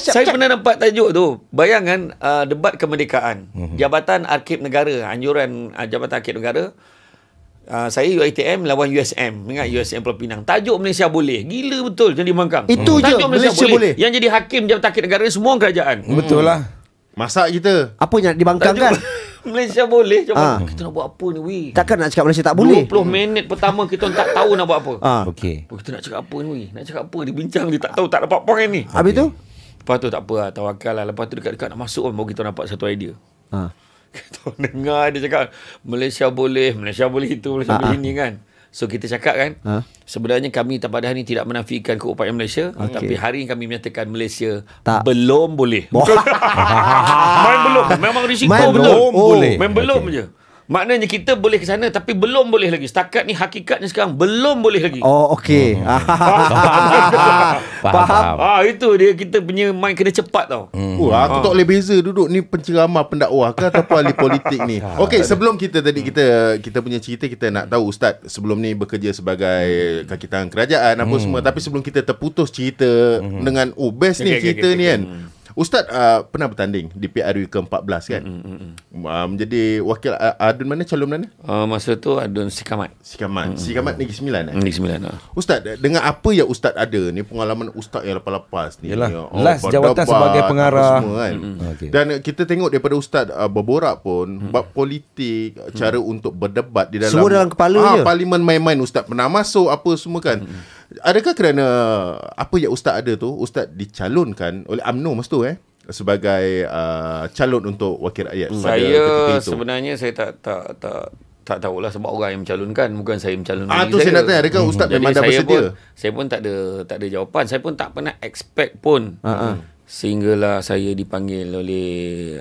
Saya pernah nampak tajuk tu. Bayangkan debat kemerdekaan. Jabatan Arkib Negara, anjuran Jabatan Arkib Negara. Saya UiTM lawan USM. Ingat USM Pulau Pinang. Tajuk Malaysia boleh. Gila betul jadi Bangkang. Itu tajuk je Malaysia boleh. Yang jadi hakim Jabatan Arkib Negara semua kerajaan. Betul lah. Masak kita. Apa yang nak dibangkangkan? Malaysia boleh. Cuma kita nak buat apa ni weh? Takkan nak cakap Malaysia tak boleh? 20 minit pertama kita tak tahu nak buat apa. Okey. Kita nak cakap apa ni weh? Nak cakap apa? Dia bincang dia tak tahu, tak dapat point ni. Habis tu? Lepas tu tak apa lah, tawakal lah. Lepas tu dekat-dekat nak masuk baru kita dapat satu idea. Kita dengar dia cakap Malaysia boleh itu, Malaysia boleh ini kan. So kita cakap kan, sebenarnya kami pada hari ini tidak menafikan keupayaan Malaysia, tapi hari ini kami menyatakan Malaysia belum boleh. Main belum. Memang risiko belum boleh. Main belum je. Maknanya kita boleh ke sana tapi belum boleh lagi. Setakat ni hakikatnya sekarang belum boleh lagi. Oh okey. Faham. Itu dia, kita punya mind kena cepat tau. Aku tak boleh beza duduk ni penceramah pendakwah ke ataupun ahli politik ni. Okey, sebelum kita tadi kita punya cerita, kita nak tahu Ustaz sebelum ni bekerja sebagai kaki tangan kerajaan apa semua, tapi sebelum kita terputus cerita dengan best ni cerita ni kan. Ustaz pernah bertanding di PRU ke-14 kan? Menjadi wakil adun mana, calon mana? Masa tu adun Sikamat. Sikamat Negeri Sembilan Negeri Sembilan. Ustaz, dengan apa yang Ustaz ada ni, pengalaman Ustaz yang lepas-lepas ni. Yalah, last jawatan sebagai pengarah semua, kan? Dan kita tengok daripada Ustaz berborak pun bab politik, cara untuk berdebat di dalam semua dalam kepala je. Parlimen main-main Ustaz pernah masuk apa semua kan. Adakah kerana apa yang Ustaz ada tu, Ustaz dicalonkan oleh UMNO masa tu sebagai calon untuk wakil rakyat? Saya sebenarnya saya tak tahulah sebab orang yang mencalonkan, bukan saya mencalonkan. Tu saya nak tanya, adakah Ustaz memang dah bersedia? Saya pun tak ada jawapan. Saya pun tak pernah expect pun. Sehinggalah saya dipanggil oleh